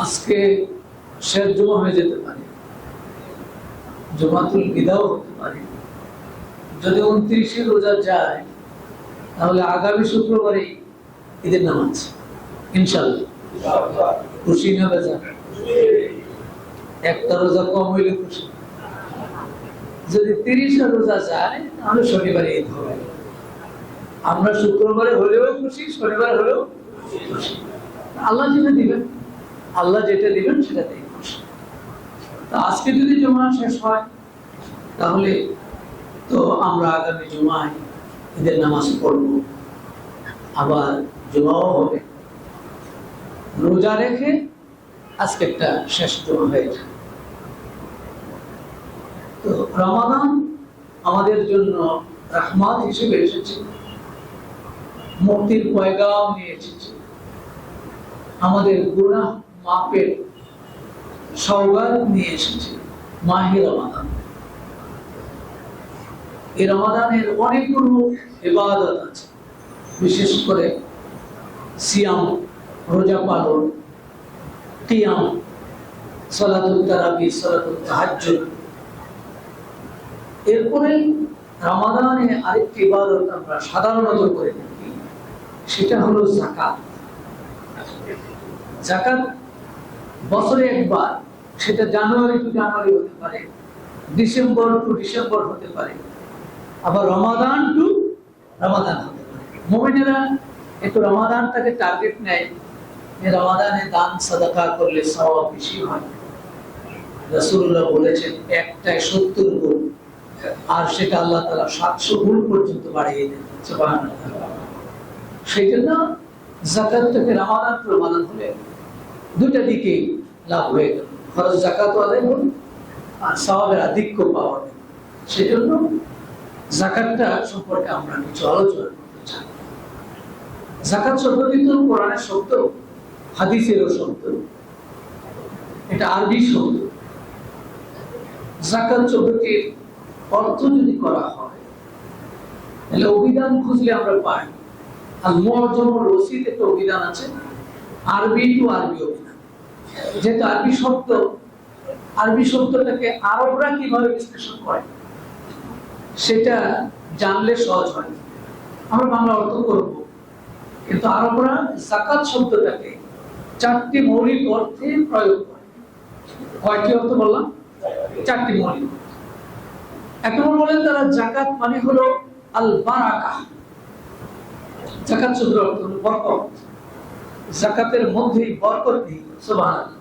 আজকে শেষ জমা হয়ে যেতে পারে, জমাতুল বিদাও হতে পারে। যদি 29 রোজা যায় তাহলে আগামী শুক্রবারে ঈদের নামাজ ইনশাআল্লাহ। খুশি না বেজা? একটা রোজা কম হইলে খুশি। যদি 30 রোজা যায় তাহলে শনিবারে ঈদ হবে। আমরা শুক্রবারে হলেও খুশি, শনিবার হলেও খুশি। আল্লাহ যেটা দিবেন, আল্লাহ যেটা দিবেন সেটাতেই খুশি। আজকে যদি জমা শেষ হয় তাহলে তো আমরা আগামী জুমায় ঈদের নামাজ পড়ব, আবার জুমাও হবে। রোজা রেখে আজকে একটা শেষ জমা হয়ে যায়। তো রমাদান আমাদের জন্য রহমত হিসেবে এসেছে, মুক্তির পয়গাম নিয়ে এসেছে, আমাদের গুনাহ মাফের সওগাত নিয়ে এসেছে মাহে রমাদান। এই রমাদানের অনেকগুলো ইবাদত আছে, বিশেষ করে সিয়াম, রোজা পালন, কিয়াম, সালাতুত তারাবি, সালাতুত তাহাজ্জুদ। এরপরে রমাদানে আরেকটি ইবাদত আমরা সাধারণত করে থাকি, সেটা হলো যাকাত। যাকাত বছরে একবার, সেটা জানুয়ারি টু জানুয়ারি হতে পারে, ডিসেম্বর টু ডিসেম্বর হতে পারে, আবার রমাদান টু রমাদান হতে পারে। মুমিনেরা একটু রমাদানটাকে টার্গেট নেয় যে রমাদানে দান সাদাকা করলে সওয়াব বেশি হয়। রাসূলুল্লাহ বলেছেন একটায় 70 গুণ, আর সেটা আল্লাহ তাআলা 700 গুণ পর্যন্ত বাড়িয়ে দেন। সুবহানাল্লাহ। সেই জন্য যাকাতটাকে রমাদান টু রমাদান হলে দুটা দিকে লাভ হয়ে গেল, খরচ যাকাত আদায় হল আর সওয়াবের আধিক্য পাওয়া গেল। সেজন্য যাকাতটা সম্পর্কে আমরা কিছু আলোচনা করতে চাই। যাকাত শব্দটি তো কোরআনের শব্দ, হাদিসেরও শব্দ, এটা আরবি শব্দ। যাকাত শব্দটির অর্থ যদি করা হয় তাহলে অভিধান খুঁজলে আমরা পাই, আর মুআজ্জামুর রশিদ একটা অভিধান আছে, আরবি টু আরবি অভিধান। যেহেতু আরবি শব্দ, আরবি শব্দটাকে আরবরা কিভাবে বিশ্লেষণ করে সেটা জানলে সহজ হয়। আমরা বাংলা অর্থ করব, কিন্তু আরবরা যাকাত শব্দটাকে 4টি মৌলিক অর্থে প্রয়োগ করে। কয়টি অর্থ বললাম? 4টি মৌলিক। এক নম্বর বলেন তারা যাকাত মানে হলো আল বারাকা। যাকাত শব্দের অর্থ হলো বরকত, যাকাতের মধ্যেই বরকত নেই। সুবহানাল্লাহ।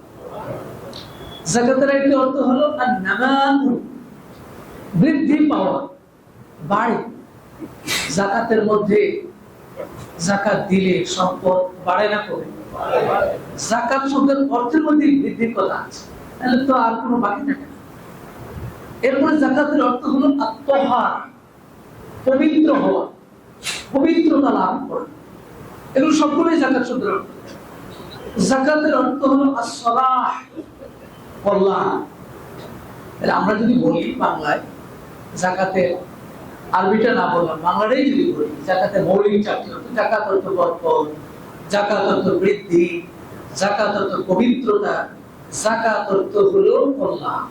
যাকাতের একটি অর্থ হলো আন-নামাউ, বৃদ্ধি পাওয়া, বাড়ে। যাকাতের মধ্যে যাকাত দিলে সম্পদ বাড়ে না কমে? যাকাত শব্দের অর্থের মধ্যে বৃদ্ধির কথা আছে, তাহলে তো আর কোনো বাকি থাকে না। এরপরে যাকাতের অর্থ হলো আত-তাহার, পবিত্র হওয়া, পবিত্রতা লাভ করা। এগুলো সবগুলোই যাকাত শব্দের অর্থ। যাকাতের অর্থ হলো আস-সালাহ, কল্যাণ। আমরা যদি বলি বাংলায় যাকাতের আরবিটা না বললাম, বাংলাটাই যদি বলি, যাকাতের মৌলিক 4টি অর্থ। যাকাত অর্থ বরকত, যাকাত অর্থ বৃদ্ধি, যাকাত অর্থ পবিত্রতা, যাকাত অর্থ হলো কল্যাণ।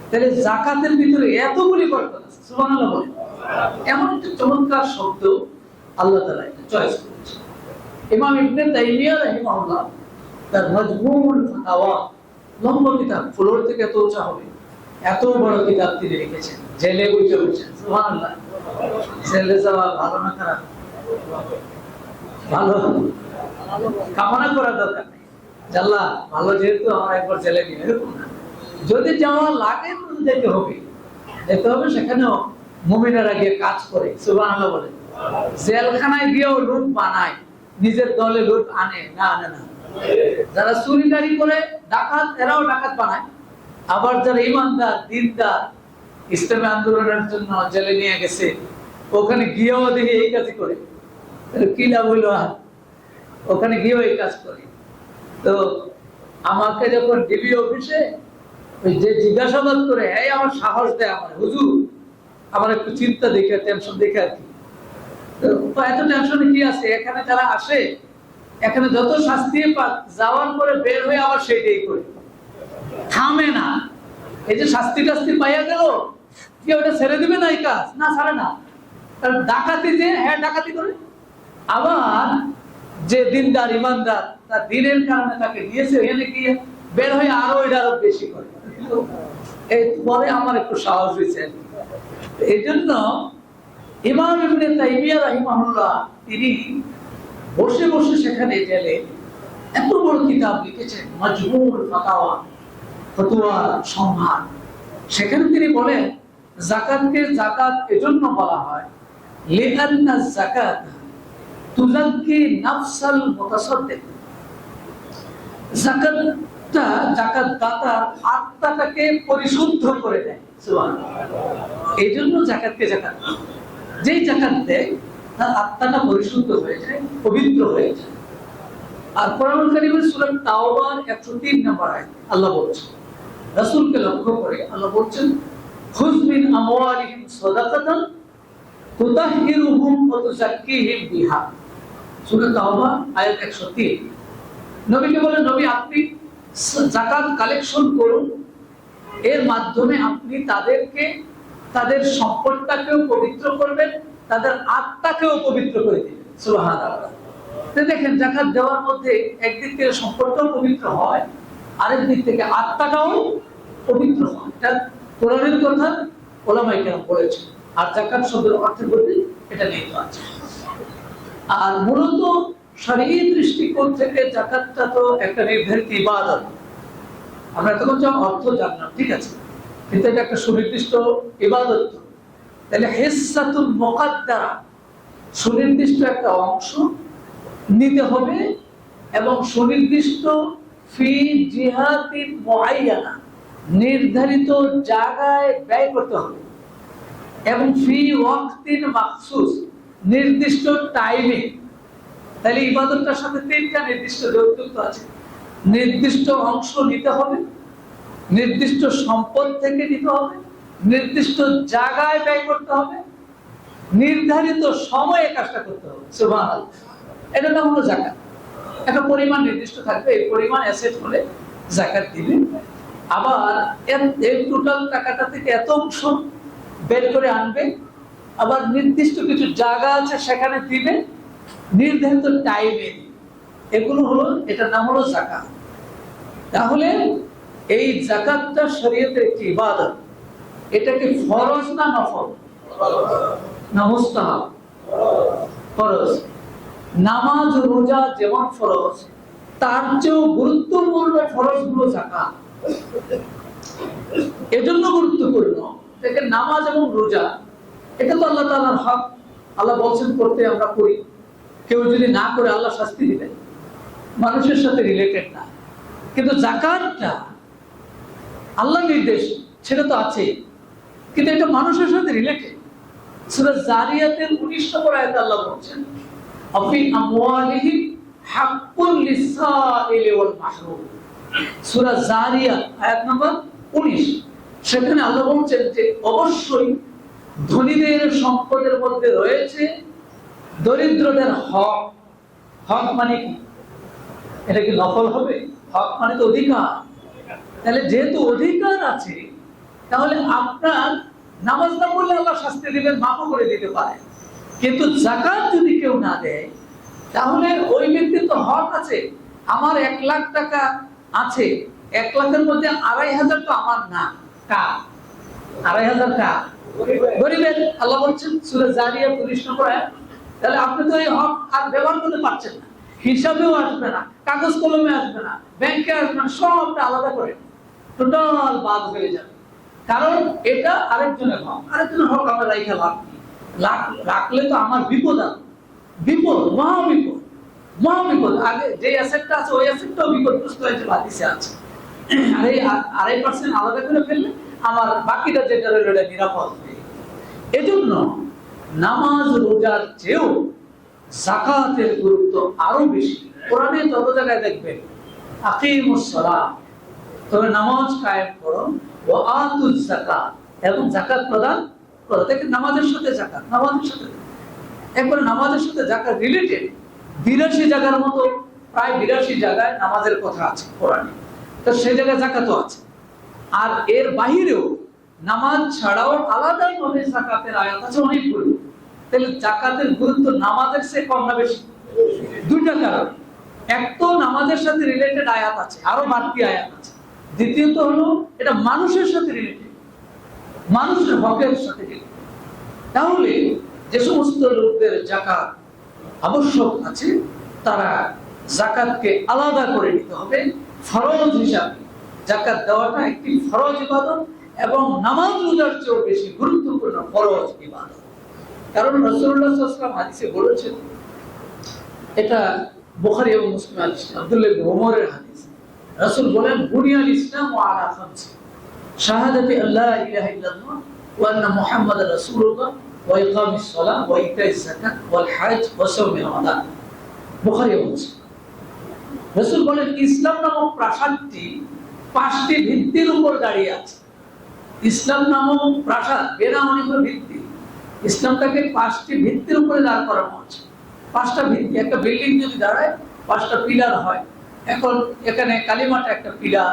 তাহলে যাকাতের ভিতরে এতগুলি বরকত আছে। সুবহানাল্লাহ বলেন। এমন একটা চমৎকার শব্দ আল্লাহ তাআলা চয়েস করেছেন। ইমাম ইবনে তাইমিয়া রাহিমাহুল্লাহ তার মাজমুউল ফাতাওয়া, লম্বা কিতাব, ফ্লোর থেকে এত উঁচা হবে, এত বড় কিতাব তিনি লিখেছেন, জেলে বসে বসেছেন। সুবহানাল্লাহ। জেলে যাওয়া ভালো না খারাপ? ভালো। কামনা করার দরকার নেই, আল্লাহ ভালো, যেহেতু আমার একবার জেলে নিয়ে, এরকম না। যদি যাওয়া লাগে তো যেতে হবে, যেতে হবে। সেখানেও মুমিনেরা গিয়ে কাজ করে। সুবহানাল্লাহ বলে। জেলখানায় গিয়েও লোক বানায়, নিজের দলে লোক আনে না, আনে না। যারা চুরিদারি করে ডাকাত, এরাও ডাকাত বানায়। আবার যারা ইমানদার, দিনদার, ইসলামী আন্দোলনের জন্য জেলে নিয়ে গেছে, ওখানে গিয়েও দেখি এই কাজ করে, কি লাভ হইল? ওখানে গিয়েও এই কাজ করে। তো আমাকে যখন ডিবি অফিসে ওই যে জিজ্ঞাসাবাদ করে, এই আমার সাহস দেয়, আমার হুজুর আমার একটু চিন্তা দেখে, টেনশন দেখে আর কি। তো এত টেনশনে কি আছে? এখানে যারা আসে এখানে যত শাস্তি পাক যাওয়ার পরে বের হয়ে আবার সেইটাই করে, থামে না। এই যে শাস্তি টাস্তি পাইয়া গেল, কি ওটা ছেড়ে দিবে না? এই কাজ না, ছাড়ে না। কারণ ডাকাতি, যে হ্যাঁ ডাকাতি করে, আবার যে দিনদার ইমানদার তার দিনের কারণে তাকে দিয়েছে, এখানে গিয়ে বের হয়ে আরো এটা আরো বেশি করে। এই পরে আমার একটু সাহস হয়েছে। এই জন্য ইমাম ইবনে তাইমিয়া রাহিমাহুল্লাহ তিনি বসে বসে সেখানে জেলে এত বড় কিতাব লিখেছেন, মাজমুউল ফাতাওয়া, ফতোয়ার সম্ভার। সেখানে তিনি বলেন যাকাতকে যাকাত এজন্য বলা হয় লিআন্না যাকাত তুযাক্কি নাফসাল মুতাসাদ্দিক। যাকাতটা যাকাত দাতার আত্মাটাকে পরিশুদ্ধ করে দেয়। সুবহানাল্লাহ। এইজন্য যাকাতকে যাকাত, যেই যাকাত দেয় তার আত্মাটা পরিশুদ্ধ হয়ে যায়, পবিত্র হয়ে যায়। আর কোরআন কারীমের সূরা তাওবার 103 নম্বর আয়াত আল্লাহ বলছেন, রাসূলকে লক্ষ্য করে আল্লাহ বলছেন, খুয মিন আমওয়ালিহিম সাদাকাতান তুতাহহিরুহুম ওয়া তুযাক্কিহিম বিহা। সূরা তাওবা আয়াত 103। নবীকে বলেন, নবী আপনি যাকাত কালেকশন করুন, এর মাধ্যমে আপনি তাদেরকে, তাদের সম্পদটাকেও পবিত্র করবেন, তাদের আত্মাকেও পবিত্র করে দিবেন। সুবহানাল্লাহ। দেখেন যাকাত দেওয়ার মধ্যে একদিক থেকে সম্পদটাও পবিত্র হয়, আরেক দিক থেকে আত্মাটাও পবিত্র হয়। এটা কোরআনের কথা, ওলামায়ে কেরাম বলেছেন। আর যাকাত শব্দের অর্থের মধ্যে এটা নিহিত আছে। আর মূলত শরঈ দৃষ্টিকোণ থেকে যাকাতটা তো একটা নির্ধারিত ইবাদত। আমরা তখন যা অর্থ জানলাম, ঠিক আছে, কিন্তু এটা একটা সুনির্দিষ্ট ইবাদত। তাহলে হিসাতুল মুকাদ্দারা, সুনির্দিষ্ট একটা অংশ নিতে হবে এবং সুনির্দিষ্ট ফি জিহাতিন মুআয়্যানা, নির্ধারিত জায়গায় ব্যয় করতে হবে এবং ফি ওয়াক্তিন মাখসুস, নির্দিষ্ট টাইমে। তাহলে ইবাদতটার সাথে তিনটা নির্দিষ্ট যৌক্তিক আছে। নির্দিষ্ট অংশ নিতে হবে, নির্দিষ্ট সম্পদ থেকে নিতে হবে, নির্দিষ্ট জায়গায় ব্যয় করতে হবে, নির্ধারিত সময়ে কাজটা করতে হবে। সুবহানাল্লাহ। এটা নাম হলো যাকাত। একটা পরিমাণ নির্দিষ্ট থাকবে, এই পরিমাণ অ্যাসেট হলে যাকাত দিবে। আবার এই টোটাল টাকাটা থেকে এত অংশ বের করে আনবে, আবার নির্দিষ্ট কিছু জায়গা আছে সেখানে দিবে, নির্ধারিত টাইমে। এগুলো হলো, এটার নাম হলো যাকাত। তাহলে এই যাকাতটা শরীয়তের একটি ইবাদত। এটাকে ফরজ না নফল না মুস্তাহাব? ফরজ। নামাজ রোজা যেমন ফরজ, তার চেয়েও গুরুত্বপূর্ণ ফরজ গুলো যাকাত। এজন্য গুরুত্বপূর্ণ, দেখেন নামাজ এবং রোজা এটা তো আল্লাহ তাআলার হক। আল্লাহ বলছেন করতে, আমরা করি। কেউ যদি না করে আল্লাহ শাস্তি দিবেন, মানুষের সাথে রিলেটেড না। কিন্তু যাকাতটা আল্লাহ নির্দেশ, সেটা তো আছে, কিন্তু এটা মানুষের সাথে রিলেটেড। সূরা জারিয়াতের 19 নম্বর আয়াতে আল্লাহ বলছেন, আফি আমওয়ালিহিম হাক্কুল লিসাইলি ওয়াল মাহরুম। সূরা জারিয়াত আয়াত নম্বর 19। সেখানে আল্লাহ বলছেন যে অবশ্যই ধনীদের সম্পদের মধ্যে রয়েছে দরিদ্রদের হক। হক মানে কি? এটা কি নফল হবে? হক মানে তো অধিকার। তাহলে যেহেতু অধিকার আছে, তাহলে আপনার নামাজ না পড়লে আল্লাহ শাস্তি দিবেন, মাফও করে দিতে পারে। কিন্তু যাকাত যদি কেউ না দেয়, তাহলে ওই ব্যক্তির তো হক আছে। আমার 1 লাখ টাকা আছে, 1 লাখের মধ্যে 2,500 তো আমার না, কার? 2,500 কার? গরিবের। আল্লাহ বলছেন সূরা জারিয়াত 19 নম্বর আয়াত। তাহলে আপনি তো এই হক আর ব্যবহার করতে পারছেন না, হিসাবেও আসবে না, কাগজ কলমে আসবে না, ব্যাংকে আসবে না, সব আলাদা করে টোটাল বাদ হয়ে যাবে। কারণ এটা আরেকজনের হক। আরেকজনের হক আমরা রাইখা রাখলে তো আমার বিপদ আছে, বিপদ, মহাবিপদ, মহাবিপদ। আগে যে অ্যাসেটটা আছে ওই অ্যাসেটটাও বিপদগ্রস্ত হয়েছে, বাতিসে আছে। আর এই 2.5% আলাদা করে ফেললে আমার বাকিটা যেটা রইল এটা নিরাপদ। এজন্য নামাজ রোজার চেয়েও যাকাতের গুরুত্ব আরো বেশি। কোরআনে যত জায়গায় দেখবেন আকিমুস সালাত, তবে নামাজ কায়েম করো, ওয়া আতুজ যাকাত, এবং যাকাত প্রদান করো। দেখেন নামাজের সাথে যাকাত, নামাজের সাথে একবার নামাজের সাথে যাকাত রিলেটেড। 82 জায়গার মতো, প্রায় 82 জায়গায় নামাজের কথা আছে কোরআনে, তো সে জায়গায় যাকাতও আছে। আর এর বাহিরেও নামাজ ছাড়াও আলাদাভাবে যাকাতের আয়াত আছে অনেকগুলো। তাহলে যাকাতের গুরুত্ব নামাজের চেয়ে কম না বেশি? দুইটা কারণ, এক তো নামাজের সাথে রিলেটেড আয়াত আছে, আরো বাড়তি আয়াত আছে। দ্বিতীয়ত হলো এটা মানুষের সাথে রিলেটেড, মানুষের হকের সাথে রিলেটেড। তাহলে যে সমস্ত লোকদের যাকাত আবশ্যক আছে তারা যাকাতকে আলাদা করে নিতে হবে ফরজ হিসাবে। যাকাত দেওয়াটা একটি ফরজ ইবাদত এবং নামাজ রোজার চেয়েও বেশি গুরুত্বপূর্ণ ফরজ ইবাদত। কারণ রাসূলুল্লাহ সাল্লাল্লাহু আলাইহি ওয়াসাল্লাম হাদিসে বলেছেন, এটা বুখারী এবং মুসলিম হাদিস, আব্দুল্লাহ ইবনে ওমরের হাদিস। রাসূল বলেন, বুনিয়াল ইসলামু আলা খামস, শাহাদাতি আল্লা ইলাহা ইল্লাল্লাহ ওয়া আন্না মুহাম্মাদার রাসূলুল্লাহ ওয়া ইকামিস সালাহ ওয়া ইতাইজ যাকাত ওয়াল হজ ওয়া সাওমি রমাদান। বুখারী এবং মুসলিম। রাসূল বলেন, ইসলাম নামক প্রাসাদটি 5টি ভিত্তির উপর দাঁড়িয়ে আছে। ইসলাম নামক প্রাসাদ, বেনা মানে হলো ভিত্তি। ইসলামটাকে 5টি ভিত্তির উপরে দাঁড় করানো হচ্ছে। 5টা ভিত্তি, একটা বিল্ডিং যদি দাঁড়ায় 5টা পিলার হয়। এখন এখানে কালিমাটা একটা পিলার,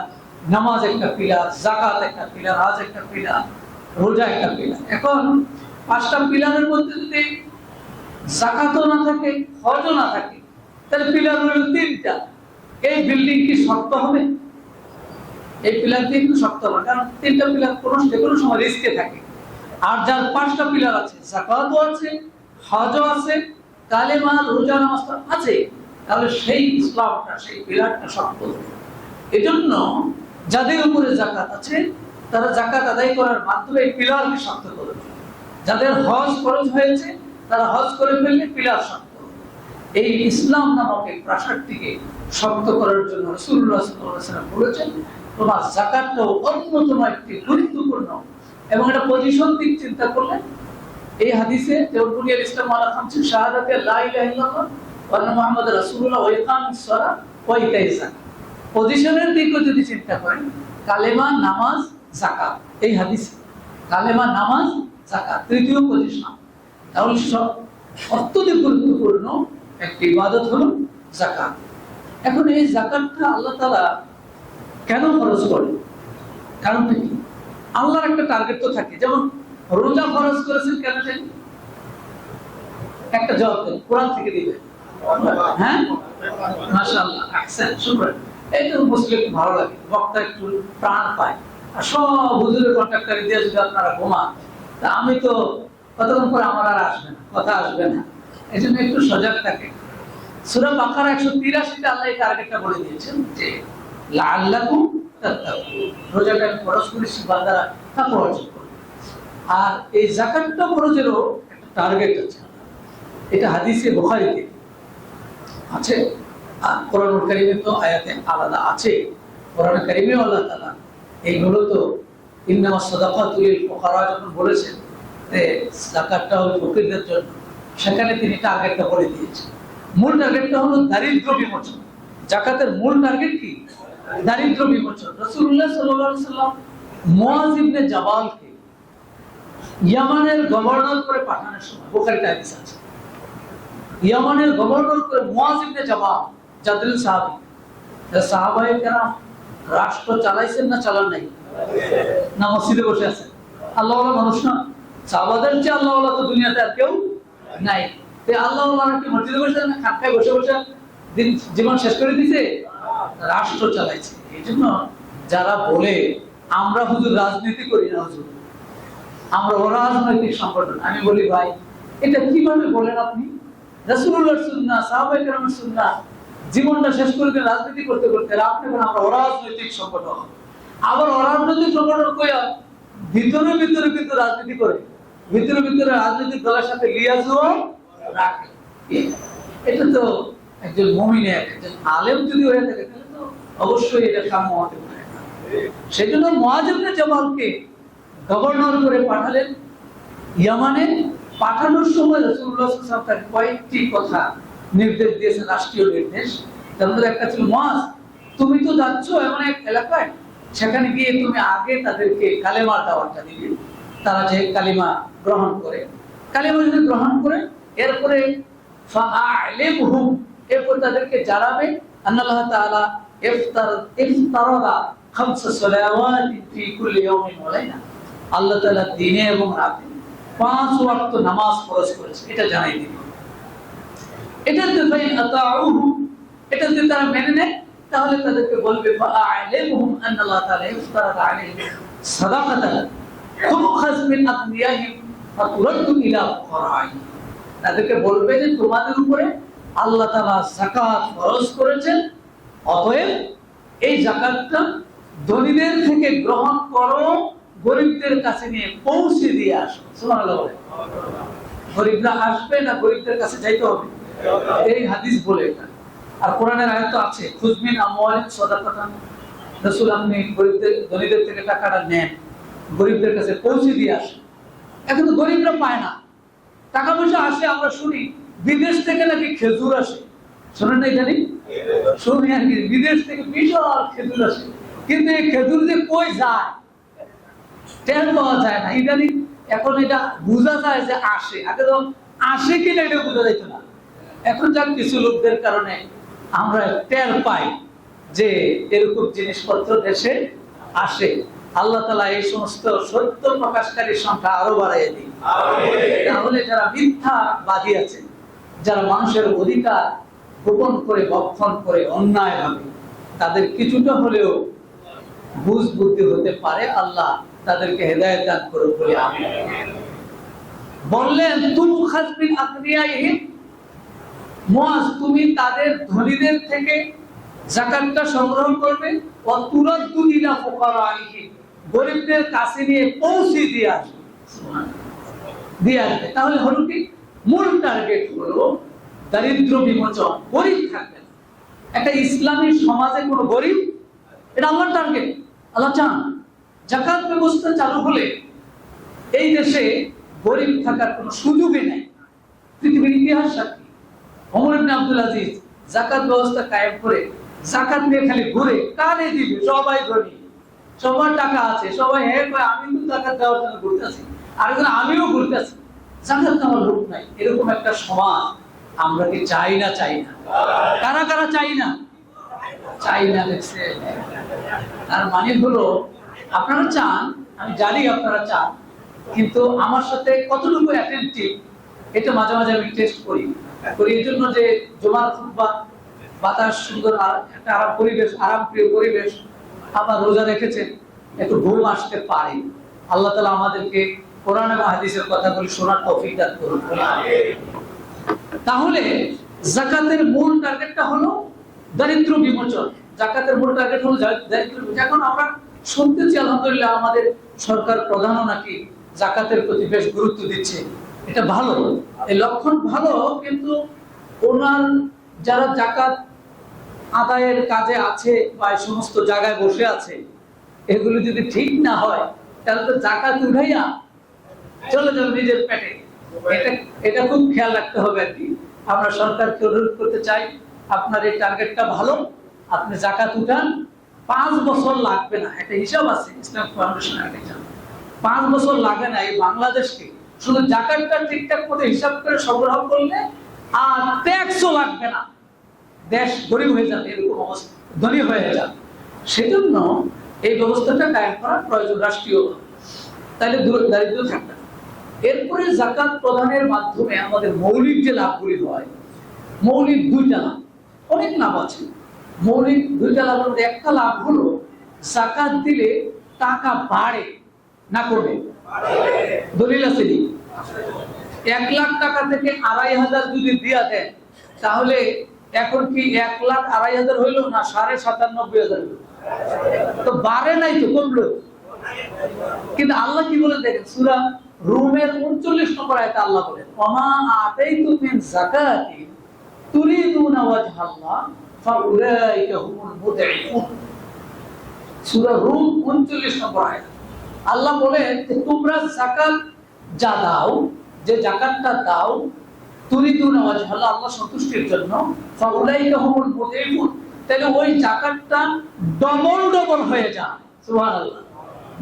নামাজ একটা পিলার, যাকাত একটা পিলার, হজ একটা পিলার, রোজা একটা পিলার। এখন 5টা পিলারের মধ্যে যদি যাকাতও না থাকে, হজও না থাকে, তাহলে পিলার হলো 3টা। এই বিল্ডিং কি শক্ত হবে? এই পিলার দিয়ে কিন্তু শক্ত হবে, কারণ 3টা পিলার কোনো সময় রিস্কে থাকে। আর যার 5টা পিলার আছে, যাকাতও আছে, হজও আছে, কালেমা, রোজা, নামাজ আছে, তাহলে সেই ইসলামটা, সেই পিলারটা শক্ত হবে। এজন্য যাদের উপরে যাকাত আছে তারা যাকাত আদায় করার মাধ্যমে এই পিলারকে শক্ত করবে। যাদের হজ ফরজ হয়েছে তারা হজ করে ফেললে পিলার শক্ত হবে। এই ইসলাম নামক এই প্রাসাদটিকে শক্ত করার জন্য রাসূলুল্লাহ সাল্লাল্লাহু আলাইহি ওয়াসাল্লাম বলেছেন, তোমার যাকাতটাও অন্যতম একটি গুরুত্বপূর্ণ। এবং এটা পজিশন দিক চিন্তা করলে এই হাদিসে বুনিয়াল ইসলামু আলা খামস, শাহাদাতি লা ইলাহা ইল্লাল্লাহ ওয়া আন্না মুহাম্মাদার রাসূলুল্লাহ ওয়া ইকামিস সালাহ ওয়া ইতাইজ যাকাত, পজিশনের দিকও যদি চিন্তা করেন, কালেমা, নামাজ, যাকাত, এই হাদিসে কালেমা, নামাজ, যাকাত তৃতীয় পজিশন। তাহলে সব অত্যধিক গুরুত্বপূর্ণ একটি ইবাদত হলো যাকাত। এখন এই যাকাতটা আল্লাহ তাআলা কেন ফরজ করেন? কারণটা কি? আল্লাহর একটা টার্গেট তো থাকে। যেমন রোজা ফরজ করেছেন কেন জানেন? একটা জবাব দেন, কোরআন থেকে দিবেন। হ্যাঁ, মাশাআল্লাহ, আহসান, শুকরান। এই তো মুসলিম ভালো লাগে, বক্তা একটু প্রাণ পায়। আর সব হুজুরের কন্ট্রাক্টর দিয়ে যদি আপনারা ঘুমান, তা আমি তো কতক্ষণ পরে আমার আর আসবে না, কথা আসবে না। এই জন্য একটু সজাগ থাকে। সূরা বাকারা 183-তে আল্লাহ এই টার্গেটটা বলে দিয়েছেন যে লাআল্লাকুম তাত্তাকুন, রোজাটা ফরজ করেছি বান্দারা তাকওয়া অর্জন করবে। আর এই যাকাতটা ফরজেরও একটা টার্গেট আছে। এটা হাদিসে বুখারীতে আছে, আর কোরআনুল কারীমে তো আয়াতে আলাদা আছে। কোরআন কারীমে আল্লাহ তাআলা এইগুলো তো ইন্নামাস সাদাকাতু লিল ফুকারা যখন বলেছেন যে যাকাতটা হলো ফকিরদের জন্য, সেখানে তিনি টার্গেটটা বলে দিয়েছেন। মূল টার্গেটটা হলো দারিদ্র বিমোচন। যাকাতের মূল টার্গেট কি? দারিদ্র বিমোচন। রাসূলুল্লাহ সাল্লাল্লাহু আলাইহি ওয়াসাল্লাম মুআয ইবনে জাবালকে ইয়ামানের গভর্নর করে পাঠানোর সময়, বুখারীতে হাদিস আছে, ইয়ামানের গভর্নর করে মুআয ইবনে জাবাল, জাদরুল সাহাবী, সাহাবায়ে কেরাম রাষ্ট্র চালাইছেন না চালান নাই? না মসজিদে বসে আছেন? আল্লাহওয়ালা মানুষ না? সাহাবাদের চেয়ে আল্লাহওয়ালা তো দুনিয়াতে আর কেউ নাই। আল্লাহওয়ালা কি মসজিদে বসে না খাটকায় বসে বসে দিন জীবন শেষ করে দিছে? রাষ্ট্র চালাইছে। এই জন্য যারা বলে আমরা হুজুর রাজনীতি করি না, হুজুর আমরা অরাজনৈতিক সংগঠন, আমি বলি ভাই এটা কিভাবে বলেন আপনি? রাসূলুল্লাহর সুন্নাহ, সাহাবায়ে কেরামের সুন্নাহ, জীবনটা শেষ করে দিয়ে রাজনীতি করতে করতে আপনি বলেন আমরা অরাজনৈতিক সংগঠন। আবার অরাজনৈতিক সংগঠন কইয়া ভিতরে ভিতরে কিন্তু রাজনীতি করে, ভিতরে ভিতরে রাজনৈতিক দলের সাথে লিয়াজও রাখে। এটা তো একজন মুমিনের, একজন আলেম যদি হয়ে থাকে তাহলে তো অবশ্যই এটা কাম্য হতে পারে না। সেজন্য মুআয ইবনে জাবালকে গভর্নর করে পাঠালেন ইয়ামানে। পাঠানোর সময় রাসূলুল্লাহ সাল্লাল্লাহু আলাইহি ওয়াসাল্লাম তাকে কয়েকটি কথা নির্দেশ দিয়েছেন, রাষ্ট্রীয় নির্দেশ। তার মধ্যে একটা ছিল, মুআয তুমি তো যাচ্ছ এমন এক এলাকায়, সেখানে গিয়ে তুমি আগে তাদেরকে কালেমার দাওয়াতটা দিবে। তারা যে কালিমা গ্রহণ করে, কালিমা যদি গ্রহণ করে, এরপরে ফাআলিমহুম এরপর তাদেরকে জানাবে আল্লাহ তাআলা ইফতারা খামস সালাওয়াত ফি কুল্লি ইয়াউমিন ওয়া লাইলা, আল্লাহ তাআলা দিনে এবং রাতে 5 ওয়াক্ত নামাজ ফরজ করেছে, এটা জানাই দিবে। এটা যদি আতাউহু, এটা যদি তারা মেনে নেয় তাহলে তাদেরকে বলবে ফাআলিমুহুম আল্লাহ তাআলা ইফতারা আলাইহিম সাদাকাতান তুখায মিন আগনিয়াহিম ফাতুরাদ্দু ইলা ফুকারাইহিম। তাদেরকে বলবে যে তোমাদের উপরে আল্লাহ তাআলা যাকাত ফরজ করেছেন, অতএব এই যাকাতটা ধনীদের থেকে গ্রহণ করো, গরিবদের কাছে নিয়ে পৌঁছে দিয়ে আসো। সুবহানাল্লাহ বলে। গরিবরা আসবে না গরিবদের কাছে যাইতে হবে, এই হাদিস বলে এটা। আর কোরআনের আয়াত তো আছে, খুজমিন আমওয়ালিন সাদাকাতান, রাসূল আপনি গরিবদের ধনীদের থেকে টাকাটা নেন, গরিবদের কাছে পৌঁছে দিয়ে আসেন। এখন তো গরিবরা পায় না, টাকা পয়সা আসে আমরা শুনি বিদেশ থেকে নাকি খেজুর আসে, শোনেন না জানি শুনি আর কি, বিদেশ থেকে বিশাল খেজুর আসে, কিন্তু এই খেজুর যে কই যায় টের পাওয়া যায় না। ইদানিং এখন এটা বোঝা যায় যে আসে, আগে তো আসে কিনা এটা বোঝা যেত না। এখন যার কিছু লোকদের কারণে আমরা টের পাই যে এরকম জিনিসপত্র দেশে আসে। আল্লাহ তাআলা এই সমস্ত সত্য প্রকাশকারীর সংখ্যা আরো বাড়াইয়ে দিন। তাহলে যারা মিথ্যাবাদী আছে, যারা মানুষের অধিকার গোপন করে ভক্ষণ করে অন্যায় ভাবে, তাদের কিছুটা হলেও বুঝ বুদ্ধি হতে পারে, আল্লাহ তাদেরকে হেদায়েত দান করুন বলে আমিন। বললেন তুখায মিন আগনিয়াহিম, মুআজ তুমি তাদের ধনীদের থেকে যাকাতটা সংগ্রহ করবে, ওয়া তুরাদ্দু ইলা ফুকারাইহিম, গরিবদের কাছে নিয়ে পৌঁছে দিয়ে আসবে। দিয়ে আসবে, তাহলে হলো কি মূল টার্গেট হলো দারিদ্র বিমোচন, গরিব থাকবে না। একটা ইসলামী সমাজে কোনো গরিব, এটা আল্লাহর টার্গেট। আল্লাহ চান যাকাত ব্যবস্থা চালু হলে এই দেশে গরিব থাকার কোনো সুযোগই নাই। পৃথিবীর ইতিহাস সাক্ষী, ওমর ইবনে আব্দুল আজিজ যাকাত ব্যবস্থা কায়েম করে যাকাত নিয়ে খালি ঘুরে, কারে দিবে, সবাই ধনী, সবার টাকা আছে, সবাই হ্যাঁ কয় আমি তো যাকাত দেওয়ার জন্য ঘুরতেছি, আর আমিও ঘুরতেছি, যাকাত দেওয়ার লোক নাই। এরকম একটা সমাজ আমরা কি চাই না? চাই না? কারা কারা চাই না? চাই না। দেখছে, তার মানে হলো আপনারা চান, আমি জানি আপনারা চান, কিন্তু আমার সাথে কতটুকু অ্যাটেনটিভ এটা মাঝে মাঝে আমি টেস্ট করি এই জন্য যে জুমার খুতবা, বাতাস সুন্দর, আর একটা আরাম পরিবেশ, আরামপ্রিয় পরিবেশ, আবার রোজা রেখেছেন, একটু ঘুম আসতে পারে। আল্লাহ তাআলা আমাদেরকে কোরআন এবং হাদিসের কথাগুলি শোনার তৌফিক দান করুন। তাহলে যাকাতের মূল টার্গেটটা হলো দারিদ্র বিমোচন। যাকাতের মূল টার্গেট হলো দারিদ্র। এখন আমরা শুনতেছি আলহামদুলিল্লাহ আমাদের সরকার প্রধানও নাকি যাকাতের প্রতি বেশ গুরুত্ব দিচ্ছে, এটা ভালো, এই লক্ষণ ভালো, কিন্তু ওনার যারা যাকাত আদায়ের কাজে আছে বা এই সমস্ত জায়গায় বসে আছে, এগুলো যদি ঠিক না হয় তাহলে তো যাকাত উঠাইয়া চলে যাবে নিজের পেটে। এটা খুব খেয়াল রাখতে হবে আর কি। আমরা সরকারকে অনুরোধ করতে চাই, আপনার এই টার্গেটটা ভালো, আপনি যাকাত উঠান, 5 বছর লাগবে না, একটা হিসাব আছে ইসলাম ফাউন্ডেশনের, 5 বছর লাগে না এই বাংলাদেশকে শুধু যাকাতটা ঠিকঠাক করে হিসাব করে সংগ্রহ করলে, আর ট্যাক্সও লাগবে না, দেশ গরিব হয়ে যাবে, এরকম অবস্থা, ধনী হয়ে যাবে। সেজন্য এই ব্যবস্থাটা কায়েম করা প্রয়োজন রাষ্ট্রীয়, তাহলে দারিদ্র থাকবে না। এরপরে যাকাত প্রদানের মাধ্যমে আমাদের মৌলিক যে লাভগুলি হয়, মৌলিক 2টা লাভ, অনেক লাভ আছে। মৌলিক 2টা লাভের মধ্যে একটা লাভ হলো যাকাত দিলে টাকা বাড়ে না কমে? দলিল আছে নি? 1 লাখ টাকা থেকে 2,500 যদি দিয়া দেন, তাহলে এখন কি 1,02,500 হইলো না 97,500 হইলো? তো বাড়ে নাই তো, কমলো। কিন্তু আল্লাহ কি বলে দেখেন, সূরা রুমের 39 নম্বর আয়াতে আল্লাহ বলেন, ওমা আতাইতু মিন যাকাতি তুরিদুনা ওয়াজহাল্লাহ ফাউলাইকা হুমুল মুদঈফুন। সূরা রুম 39 নম্বর আয়াত আল্লাহ বলেন যে তোমরা যাকাত যা দাও, যে যাকাতটা দাও, তুরিদুনা ওয়াজহাল্লাহ, আল্লাহ সন্তুষ্টির জন্য, ফাউলাইকা হুমুল মুদঈফুন, তাহলে ওই যাকাতটা ডবল ডবল হয়ে যায়। সুবহানাল্লাহ।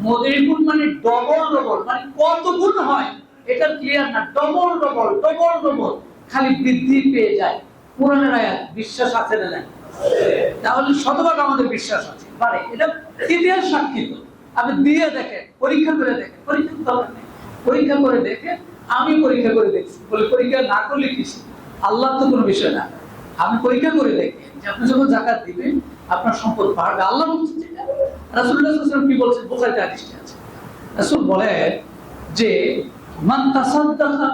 মুদঈফুন মানে ডবল ডবল, মানে কত গুণ হয় এটা ক্লিয়ার না, ডবল ডবল ডবল ডবল খালি বৃদ্ধি পেয়ে যায়। কোরআনের আয়াত, বিশ্বাস আছে না নাই? তাহলে শতভাগ আমাদের বিশ্বাস আছে, পারে, এটা ইতিহাস সাক্ষী। আপনি দিয়ে দেখেন, পরীক্ষা করে দেখেন, পরীক্ষা দরকার নেই, পরীক্ষা করে দেখেন। আমি পরীক্ষা করে দেখছি, বলে পরীক্ষা না করলে কিছু আল্লাহ তো কোনো বিষয় না। আমি পরীক্ষা করে দেখেন যে আপনি যখন যাকাত দিবেন আপনার সম্পদ বাড়বে। আল্লাহ বলছেন যেটা, রাসূলুল্লাহ সাল্লাল্লাহু আলাইহি ওয়াসাল্লাম কি বলছেন? বুখারীতে হাদিসটি আছে। রাসূল বলেন যে মান তাসাদ্দাকা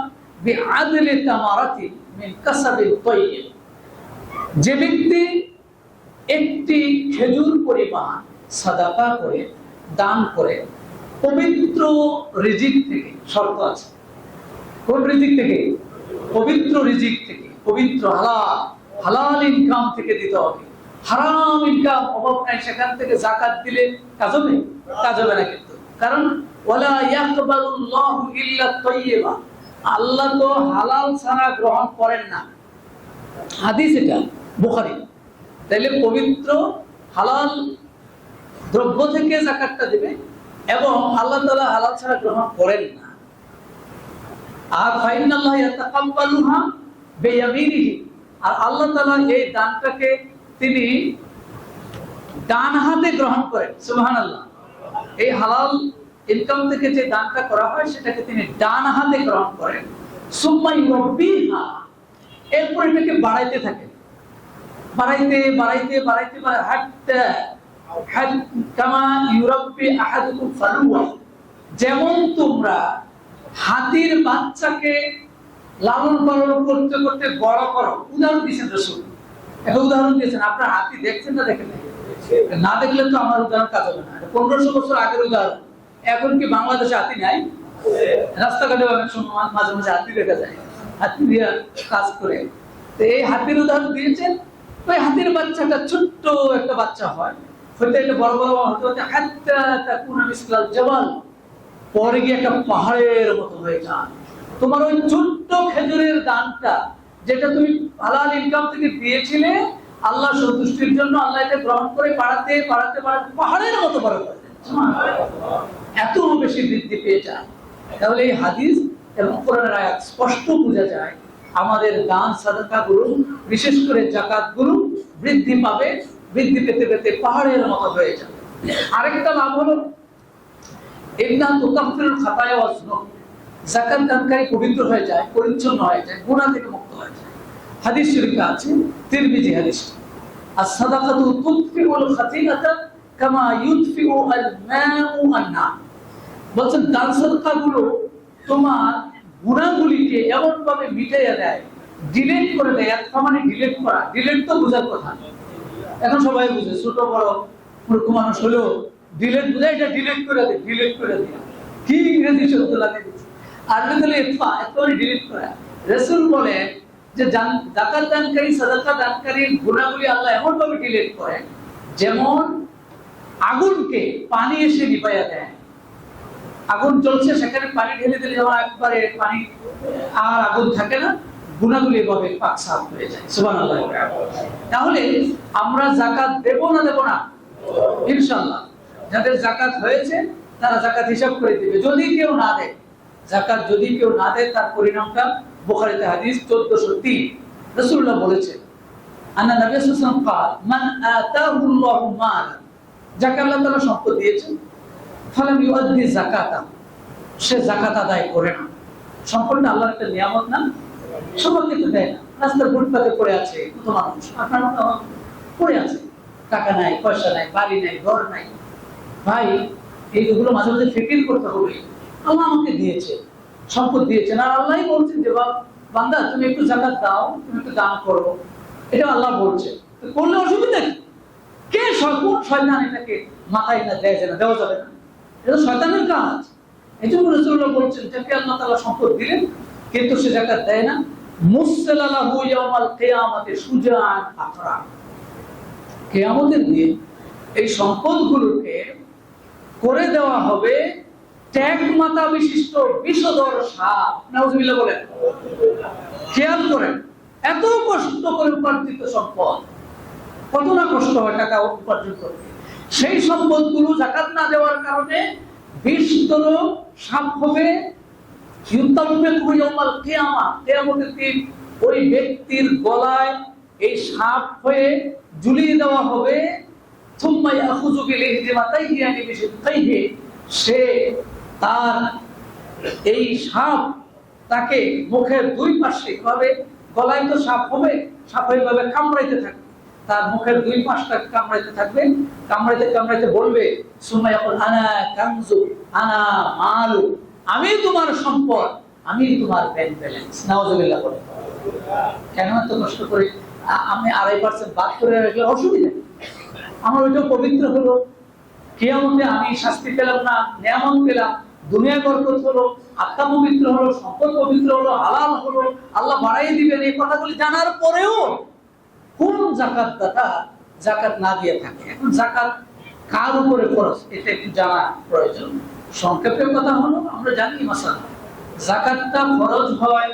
বিআদলি তামারাতি মিন কাসাবিত তাইয়্যিব, যে ব্যক্তি একটি খেজুর পরিমাণ সাদাকা করে, দান করে, পবিত্র রিজিক থেকে, শর্ত আছে, কোন রিজিক থেকে? পবিত্র রিজিক থেকে, পবিত্র হালাল, হালাল ইনকাম থেকে দিতে হবে। হারাম ইনকাম, অভাব নাই, সেখান থেকে যাকাত দিলে কাজ হবে? কাজ হবে না। কিন্তু কারণ ওয়ালা ইয়াকবালুল্লাহু ইল্লা তাইয়্যিবা, আল্লাহ তো হালাল ছাড়া গ্রহণ করেন না। হাদিস এটা, বুখারী। তাইলে পবিত্র হালাল দ্রব্য থেকে যাকাতটা দিবে, এবং আল্লাহ তাআলা হালাল ছাড়া গ্রহণ করেন না। আর ফাইনাল্লাহ ইয়াতাকাব্বালুহা বিয়ামিনিহি, আর আল্লাহ তাআলা এই দানটাকে তিনি ডান হাতে গ্রহণ করেন। সুবহানাল্লাহ। এই হালাল ইনকাম থেকে যে দানটা করা হয় সেটাকে তিনি ডান হাতে গ্রহণ করেন। সুম্মা ইউরাব্বিহা, এরপর এটাকে বাড়াইতে থাকেন, বাড়াইতে বাড়াইতে বাড়াইতে হাত্তা কামা ইউরাব্বি আহাদুকুম ফালুয়া, যেমন তোমরা হাতির বাচ্চাকে লালন পালন করতে করতে বড় করো। উদাহরণ দিয়েছেন রাসূল, একটা উদাহরণ দিয়েছেন। আপনার হাতি দেখছেন না দেখেন না? দেখলে তো আমার উদাহরণ কাজ হবে না। 1500 বছর আগের উদাহরণ। এখন কি বাংলাদেশে হাতি নাই? রাস্তাঘাটে অনেক সময় মাঝে মাঝে হাতি দেখা যায়, হাতি দিয়ে কাজ করে। তো এই হাতির উদাহরণ দিয়েছেন। ওই হাতির বাচ্চাটা ছোট্ট একটা বাচ্চা হয়, হয়তো এটা বড় বড় হতে হতে হাত্তা তাকুনা মিসলাল জাবাল, পরে গিয়ে একটা পাহাড়ের মতো হয়ে যায়। তোমার ওই ছোট্ট খেজুরের দানটা, যেটা তুমি হালাল ইনকাম থেকে দিয়েছিলে আল্লাহ সন্তুষ্টির জন্য, আল্লাহ এটা গ্রহণ করে বাড়াতে বাড়াতে বাড়াতে পাহাড়ের মতো বড় করে দেন, এত বেশি বৃদ্ধি পেয়ে যায়। তাহলে এই হাদিস এবং কোরআনের আয়াত স্পষ্ট বোঝা যায় আমাদের দান সাদাকা গুলো, বিশেষ করে যাকাত গুলো বৃদ্ধি পাবে, বৃদ্ধি পেতে পেতে পাহাড়ের মতো হয়ে যাবে। আরেকটা লাভ হলো ইন্না তুকাফিরুল খাতায়া ওয়াজ যুনুব, যাকাত দানকারী পবিত্র হয়ে যায়, পরিচ্ছন্ন হয়ে যায়, গুনাহ থেকে মুক্ত হয়ে যায়। হাদিস শরীফে আছে, তিরমিজি হাদিস, আস-সাদাকাতু তুতফিউল খাতিআতা কামা ইউতফিউ আল-মাউ আন-নার। বলছেন দান সাদাকা গুলো তোমার গুনাহগুলিকে এমন ভাবে মিটাইয়া দেয়, ডিলিট করে দেয়। একটা মানে ডিলিট করা, ডিলিট তো বোঝার কথা, এখন সবাই বুঝে, ছোট বড় মূর্খ মানুষ হলেও ডিলিট বুঝে, এটা ডিলিট করে দেয়, ডিলিট করে দেয়। কি ইংরেজি শব্দ লাগে, আরবি বলে ইতফা, এতই ডিলিট করা। রাসূল বলে যে যাকাত দানকারী, সাদাকা দানকারীর গুনাহগুলি আল্লাহ এমন ভাবে ডিলিট করেন যেমন আগুনকে পানি এসে নিভাইয়া দেয়। আগুন জ্বলছে, সেখানে পানি ঢেলে দিলে যেমন একবারে পানি আর আগুন থাকে না, গুনাহগুলি এভাবে পাক সাফ হয়ে যায়। সুবহানাল্লাহ। তাহলে আমরা যাকাত দেব না দেব না? ইনশাআল্লাহ। যাদের যাকাত হয়েছে তারা যাকাত হিসাব করে দিবে। যদি কেউ না দেয় যাকাত, যদি কেউ না দেয় তার পরিণামটা বুখারীতে হাদিস 1403 রাসূলুল্লাহ বলেছেন, আন্না নবী সাল্লাল্লাহু আলাইহি ওয়াসাল্লাম قال মান আতাহুল্লাহু মাল, যাকে আল্লাহ তাআলা সম্পদ দিয়েছেন, ফালাম ইউআদ্দি যাকাতা, সে যাকাত আদায় করে না। সম্পদটা আল্লাহর একটা নিয়ামত না, সবাইকে তো দেয় না। রাস্তার ফুটপাতে পড়ে আছে কত মানুষ, আপনার মতো পড়ে আছে, টাকা নাই, পয়সা নাই, বাড়ি নাই, ঘর নাই। ভাই, এইগুলো মাঝে মাঝে ফিকির করতে হবে। আল্লাহ আমাকে দিয়েছে, সম্পদ দিয়েছেন, আর আল্লাহই বলছেন যে বান্দা তুমি একটু যাকাত দাও, তুমি একটু দান করো, এটা আল্লাহ বলছে। করলে অসুবিধা কি? কে শয়তান এটাকে মাথায় না দেয়, না দেওয়া যাবে না, এটা শয়তানের কাজ। এই জন্য রাসূলুল্লাহ বলছেন, যাকে আল্লাহ তাআলা সম্পদ দিলেন কিন্তু সে যাকাত দেয় না, মুসলালাহু ইয়াউমাল কিয়ামাতি সুজাআন আকরা, কিয়ামতের দিন এই সম্পদগুলোকে করে দেওয়া হবে ট্যাগ মাথা বিশিষ্ট বিষধর সাপ। নাউজুবিল্লাহ বলেন। খেয়াল করেন, এত কষ্ট করে উপার্জিত সম্পদ, কত না কষ্ট হয় টাকা উপার্জন করতে, সেই সম্পদগুলো যাকাত না দেওয়ার কারণে বিষধর সাপ হবে। কিয়ামতের দিন ওই ব্যক্তির গলায় এই সাপ হয়ে ঝুলিয়ে দেওয়া হবে। থুম্মা ইয়াখুযু বিলিহতিমাতাইহি ইয়ানি বিশিক্কাইহি, সে তার এই সাপ তাকে মুখের দুই পাশে ভাবে, গলায় তো সাপ হবে, সাপ এইভাবে কামড়াইতে থাকবে, তার মুখের দুই পাশটা কামড়াইতে থাকবে, কামড়াইতে কামড়াইতে বলবে সুম্মা ইয়াকুল আনা কানজু আনা মালু, আমি তোমার সম্পদ, আমি তোমার ব্যাংক ব্যালেন্স। নাউযুবিল্লাহ বলে। কেন এত কষ্ট করে আমি 2.5% বাদ করে রাখলে অসুবিধা, আমার ওইটা পবিত্র হলো, কিয়ামতে আমি শাস্তি পেলাম না, নিয়ামত পেলাম, দুনিয়া বরকত হলো, আত্মা পবিত্র হলো, সম্পদ পবিত্র হলো, হালাল হলো, আল্লাহ বাড়াই দিবেন, এই কথাগুলি জানার পরেও কোন যাকাত দাতা যাকাত না দিয়ে থাকে। এখন যাকাত কার উপরে খরচ, এটা একটু জানা প্রয়োজন। সংক্ষেপে কথা হলো, আমরা জানি মাসালা যাকাতটা খরচ হয়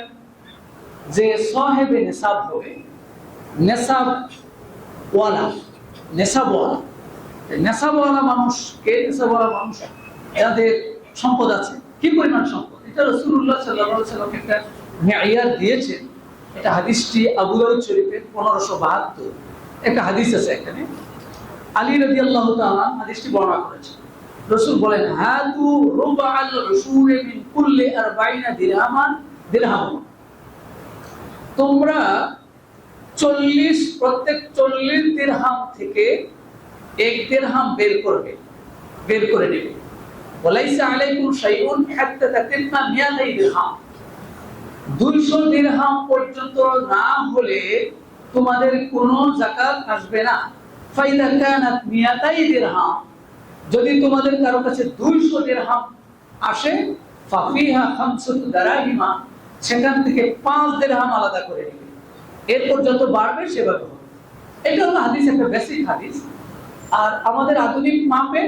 যে সাহেবে নিসাব হবে, নিসাব ওয়ালা, নেশাবওয়ালা, নেশাবওয়ালা মানুষ কে? নেশাবওয়ালা মানুষ যাদের সম্পদ আছে। কি পরিমাণ সম্পদ? এটা রাসূলুল্লাহ সাল্লাল্লাহু আলাইহি ওয়াসাল্লাম একটা মেয়ার দিয়েছেন। এটা হাদিসটি আবু দাউদ শরীফের 1572 একটা হাদিস আছে। এখানে আলী রাদিয়াল্লাহু তাআলা হাদিসটি বর্ণনা করেছেন। রাসূল বলেন হাতু রুবাল উশুর মিন কুল্লি 40 দিরহাম, তোমরা 40 প্রত্যেক 40 দিরহাম থেকে 1 দিরহাম বের করে নেবে। ওয়ালাইসা আলাইকুম শাইউন হাত্তা তাতিম্মা 100 দিরহাম, 200 দিরহাম পর্যন্ত না হলে তোমাদের কোনো যাকাত আসবে না। ফাইদা কানাত 100 দিরহাম, যদি তোমাদের কারো কাছে 200 দিরহাম আসে, ফাফিহা 5 দারাহিমা, সেখান থেকে 5 দিরহাম আলাদা করে নেবে। এরপর যত বাড়বে সেভাবে হবে। এটা হলো হাদিস, একটা বেসিক হাদিস। আর আমাদের আধুনিক মাপে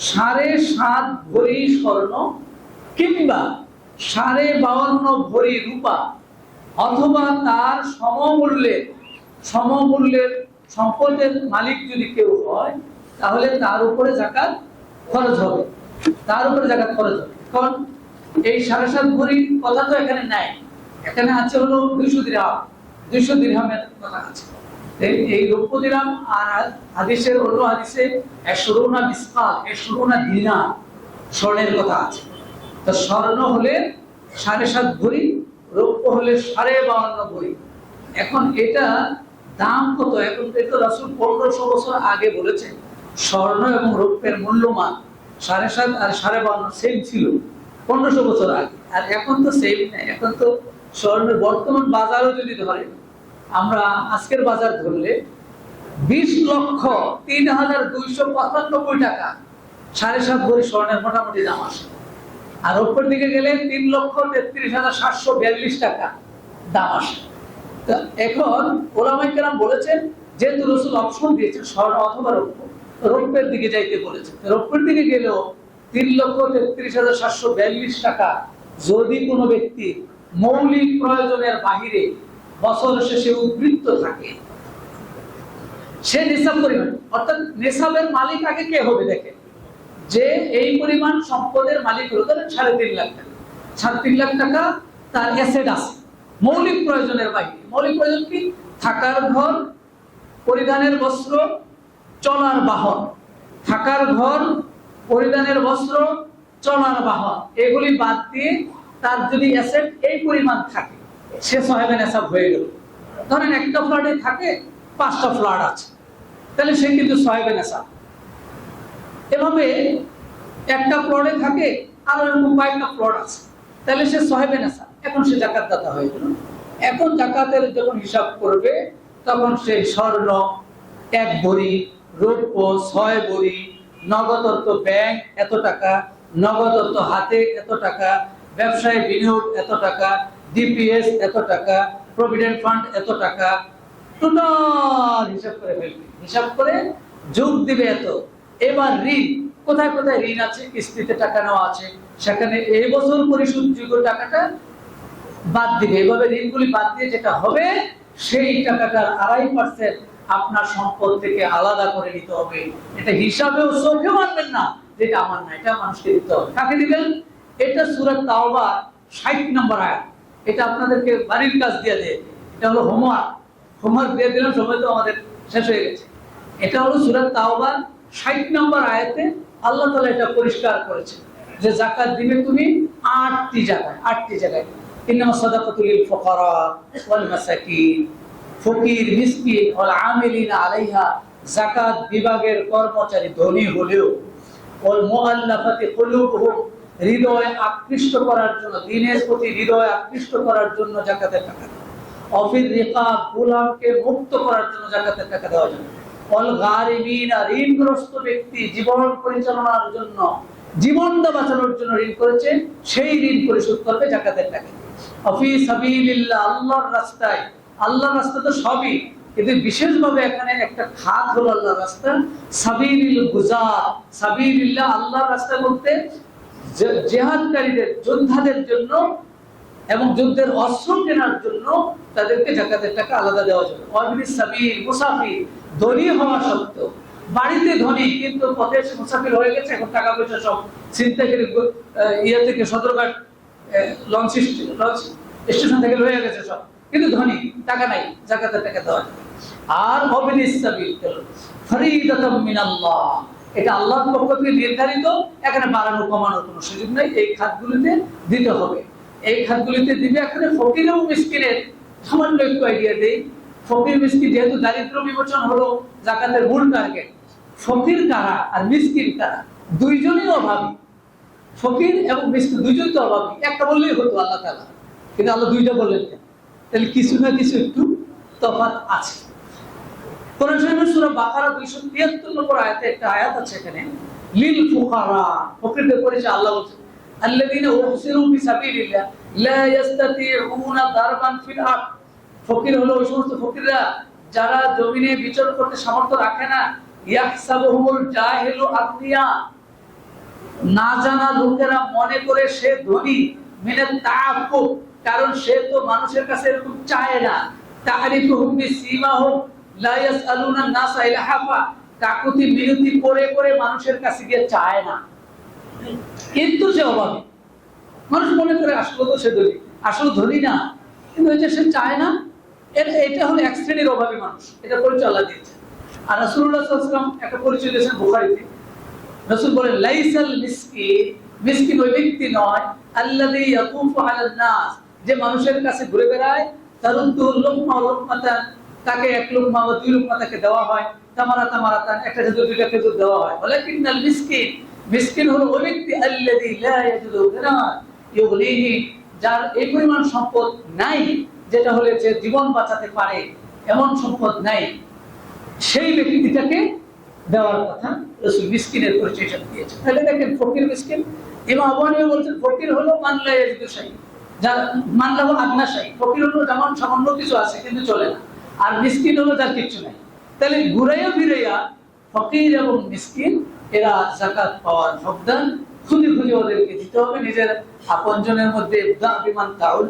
7.5 ভরি স্বর্ণ কিংবা 52.5 ভরি রূপা অথবা তার সমমূল্যের সম্পদের মালিক যদি কেউ হয়, তাহলে তার উপরে যাকাত খরচ হবে, তার উপরে যাকাত খরচ হবে। কারণ এই 7.5 ভরি কথা তো এখানে নাই, এখানে আছে হলো 200 দিরহাম, 200 দিরহামের কথা আছে। এই রৌপ্য দিরহাম আর হাদিসের অন্য হাদিসে 100 মিসকাল, 100 দিনার স্বর্ণের কথা আছে। তো স্বর্ণ হলে 7.5 ভরি, রৌপ্য হলে 52.5 ভরি। এখন এটা দাম কত? এখন তো রাসূল 1500 বছর আগে বলেছেন স্বর্ণ এবং রৌপ্যের মূল্যমান 7.5 আর 52.5 সেম ছিল 1500 বছর আগে। আর এখন তো সেম নাই, এখন তো স্বর্ণের বর্তমান বাজারও যদি ধরে, আমরা আজকের বাজার ধরলে 20,03,295 টাকা 7.5 ভরি স্বর্ণের মোটামুটি দাম আসে। আর উপর দিকে গেলে 3,33,742 টাকা দাম আসে। তো এখন ওলামায়ে কেরাম বলেছেন, যেহেতু রাসূল অপশন দিয়েছেন স্বর্ণ অথবা রৌপ্য, রৌপ্যের দিকে যাইতে বলেছেন। রৌপ্যের দিকে গেলেও 3,33,742 টাকা যদি কোনো ব্যক্তি মৌলিক প্রয়োজনের বাহিরে বছর শেষে উদ্বৃত্ত থাকে, সে নিসাব পরিমাণ, অর্থাৎ নিসাবের মালিক আগে কে হবে দেখে, যে এই পরিমাণ সম্পদের মালিক হলো, ধরেন 3.5 লাখ টাকা, 3.5 লাখ টাকা তার অ্যাসেট আছে মৌলিক প্রয়োজনের বাহিরে। মৌলিক প্রয়োজন কি? থাকার ঘর, পরিধানের বস্ত্র, চলার বাহন। থাকার ঘর, পরিধানের বস্ত্র, চলার বাহন, এগুলি বাদ দিয়ে তার যদি অ্যাসেট এই পরিমাণ থাকে, সে সাহেবে নেশাব হয়ে গেল। ধরেন একটা ফ্ল্যাটে থাকে, 5টা ফ্ল্যাট আছে, তাহলে সে কিন্তু সাহেবে নেশাব। এভাবে একটা প্লটে থাকে আর এরকম কয়েকটা প্লট আছে, তাহলে সে সাহেবে নেশাব। এখন সে যাকাত দাতা হয়ে গেল। এখন যাকাতের যখন হিসাব করবে, তখন সে স্বর্ণ 1 ভরি, রৌপ্য 6 ভরি, নগদ অর্থ ব্যাংক এত টাকা, নগদ অর্থ হাতে এত টাকা, ব্যবসায় বিনিয়োগ এত টাকা, ডিপিএস এত টাকা, প্রভিডেন্ট ফান্ড এত টাকা, টোটাল হিসাব করে ফেলবে। হিসাব করে যোগ দিবে এত। এবার ঋণ, কোথায় কোথায় ঋণ আছে, কিস্তিতে টাকা নেওয়া আছে, সেখানে এই বছর পরিশোধযোগ্য টাকাটা বাদ দিবে। এভাবে ঋণগুলি বাদ দিয়ে যেটা হবে, সেই টাকাটার 2.5% আপনার সম্পদ থেকে আলাদা করে নিতে হবে। এটা হিসাবেও চোখে মানবেন না যেটা আমার না, এটা মানুষকে দিতে হবে। কাকে দিবেন? এটা সূরা তাওবা 60 নম্বর আয়াত। এটা আপনাদেরকে বাড়ির কাজ দিয়ে দেয়। এটা হলো হোমওয়ার্ক দিয়ে দিলাম, সময় তো আমাদের শেষ হয়ে গেছে। এটা হলো সূরা তাওবার 60 নম্বর আয়াতে আল্লাহ তাআলা এটা পরিষ্কার করেছেন যে যাকাত দিবে তুমি 8টি জায়গায়। ইন্নামাস সাদাকাতু লিল ফুকারা ওয়াল মাসাকিন, ফকির মিসকিন ওয়াল আমিলিনা আলাইহা, যাকাত বিভাগের কর্মচারী ধনী হলেও, ওয়াল মুআল্লাফাতি কুলুবুহুম, হৃদয় আকৃষ্ট করার জন্য, দ্বীনের প্রতি হৃদয় আকৃষ্ট করার জন্য যাকাতের টাকা দেওয়া, অফির রিকাব, গোলামকে মুক্ত করার জন্য যাকাতের টাকা দেওয়া যাবে, ওয়াল গারিমিনা, ঋণগ্রস্ত ব্যক্তি জীবন পরিচালনার জন্য, জীবনটা বাঁচানোর জন্য ঋণ করেছে, সেই ঋণ পরিশোধ করবে যাকাতের টাকা। অফি সাবিলিল্লাহ, আল্লাহর রাস্তায়, আল্লাহর রাস্তা তো সবই, কিন্তু বিশেষভাবে এখানে একটা খাত হলো আল্লাহর রাস্তা, সাবিলিল গুজার, সাবিলিল্লাহ আল্লাহর রাস্তা বলতে জিহাদকারীদের, যোদ্ধাদের জন্য এবং যুদ্ধের অস্ত্র কেনার জন্য তাদেরকে যাকাতের টাকা আলাদা দেওয়া যাবে। ওয়াবিস সাবিল, মুসাফির, ধনী হওয়া সত্ত্বেও, বাড়িতে ধনী কিন্তু পথে মুসাফির হয়ে গেছে, এখন টাকা পয়সা সব ছিনতাইকারী ইয়ে থেকে সদরঘাট লঞ্চ স্টেশন থেকে হয়ে গেছে সব, কিন্তু ধনী, টাকা নাই, যাকাতের টাকা দেওয়া যাবে। আর ওয়াবিস সাবিল ফরিদাতাম মিনাল্লাহ, এটা আল্লাহর পক্ষ থেকে নির্ধারিত, এখানে বাড়ানো কমানোর কোনো সুযোগ নাই, এই খাতগুলিতে দিতে হবে। এই খাতগুলিতে দিবে। এখানে ফকির এবং মিসকিনের সামান্য একটু আইডিয়া দেই। ফকির মিসকিন যেহেতু দারিদ্র বিমোচন হলো যাকাতের মূল টার্গেট, ফকির কারা আর মিসকিন কারা, দুইজনই অভাবী। ফকির এবং মিসকিন দুইজন তো অভাবী, একটা বললেই হতো আল্লাহ তাআলা, কিন্তু আল্লাহ দুইটা বললেন কেন? তাহলে কিছু না কিছু একটু তফাৎ আছে। কোরআন শরীফের সূরা বাকারা 273 নম্বর আয়াতে একটা আয়াত আছে, এখানে লিল ফুকারা, ফকিরদের পরিচয় আল্লাহ বলছেন, আল্লাযীনা উহসিরু ফি সাবিলিল্লাহ লা ইস্তাতিউনা দারবান ফিল আরদ, ফকির হলো ওই সমস্ত ফকিররা যারা জমিনে বিচরণ করতে সামর্থ্য রাখে না, ইয়াহসাবুহুল জাহিলু আগনিয়া, না জানা লোকেরা মনে করে সে ধনী, মিনাত তাআফফুফ, কারণ সে তো মানুষের কাছে এরকম চায় না, তারিফুহুম বিসীমাহুম লা ইয়াসআলুনা নাসা ইলহাফা, কাকুতি মিনতি করে করে মানুষের কাছে গিয়ে চায় না, কিন্তু সে অভাবী। মানুষ মনে করে আসলে তো সে ধনী, আসলে ধনী না, কিন্তু ওই যে সে চায় না, এটা হলো এক শ্রেণীর অভাবী মানুষ, এটা পরিচয় আল্লাহ দিয়েছে। আর রাসূলুল্লাহ সাল্লাল্লাহু আলাইহি ওয়াসাল্লাম একটা পরিচয় দিয়েছেন বুখারীতে, রাসূল বলেন লাইসাল মিসকিন, মিসকিন ওই ব্যক্তি নয়, আল্লাযী ইয়াকুফু আলান নাস, যে মানুষের কাছে ঘুরে বেড়ায়, তারুদ্দুল লুকমা লুকমাতান, তাকে এক লুকমা বা দুই লুকমা তাকে দেওয়া হয়, তামারাতান, একটা খেজুর দুইটা খেজুর দেওয়া হয়। ওয়ালাকিনাল মিসকিন, মিসকিন হলো ওই ব্যক্তি আল্লাযী লা ইয়াজিদু গিনান ইউগনিহি, যার এই পরিমাণ সম্পদ নাই যেটা হলে যে জীবন বাঁচাতে পারে, এমন সম্পদ নাই, সেই ব্যক্তিটাকে দেওয়ার কথা রাসূল মিসকিনের পরিচয় দিয়েছেন। তাহলে দেখেন ফকির মিসকিন, ইমাম আবু হানিফা বলছেন ফকির হলো মান লা ইয়াজিদু শাই, যার মান লাহু আদনা শাই, ফকির হলো যেমন সামান্য কিছু আছে কিন্তু চলে না, আর মিসকিন হলো যার কিছু নাই। তাহলে ঘুরাইয়া ফিরাইয়া ফকির এবং মিসকিন এরা যাকাত পাওয়ার হকদার, খুঁজে খুঁজে ওদেরকে দিতে হবে। নিজের আপনজনের মধ্যে ইবদা বিমান তাউল,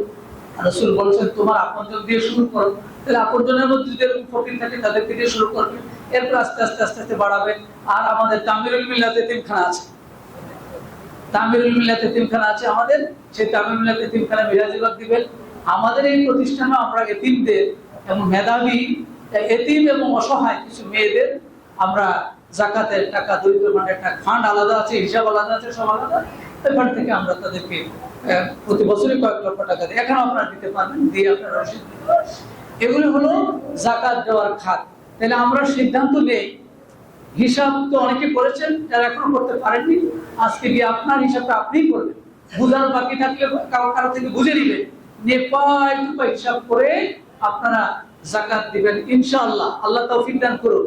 রাসূল বলেছেন তোমার আপনজন দিয়ে শুরু করো। তাহলে আপনজনের মধ্যে যদি এরকম ফকির থাকে তাদেরকে দিয়ে শুরু করবে, এরপর আস্তে আস্তে আস্তে আস্তে বাড়াবে। আর আমাদের তামিরুল মিল্লাত এতিমখানা আছে, তামিরুল মিল্লাত এতিমখানা আছে আমাদের, সেই তামিরুল মিল্লাত এতিমখানা মিরাজিবাগ দিবেন। আমাদের এই প্রতিষ্ঠানে আমরা এতিমদের এবং মেধাবী এতিম এবং অসহায় কিছু মেয়েদের আমরা যাকাতের টাকা, দরিদ্র ফান্ডের টাকা, ফান্ড আলাদা আছে, হিসাব আলাদা আছে, সব আলাদা, ওই ফান্ড থেকে আমরা তাদেরকে প্রতি বছরই কয়েক লক্ষ টাকা দিই। এখানে আপনারা দিতে পারবেন, দিয়ে আপনারা রসিদ দিতে পারবেন। এগুলো হলো যাকাত দেওয়ার খাত। তাহলে আমরা সিদ্ধান্ত নেই, হিসাব তো অনেকে করেছেন, যারা এখনো করতে পারেননি, আজকে গিয়ে আপনার হিসাবটা আপনিই করবেন। বুঝার বাকি থাকলে কারো থেকে বুঝে নিবেন, নিয়ে পাই টু পাই হিসাব করে আপনারা যাকাত দিবেন ইনশাআল্লাহ। আল্লাহ তৌফিক দান করুন।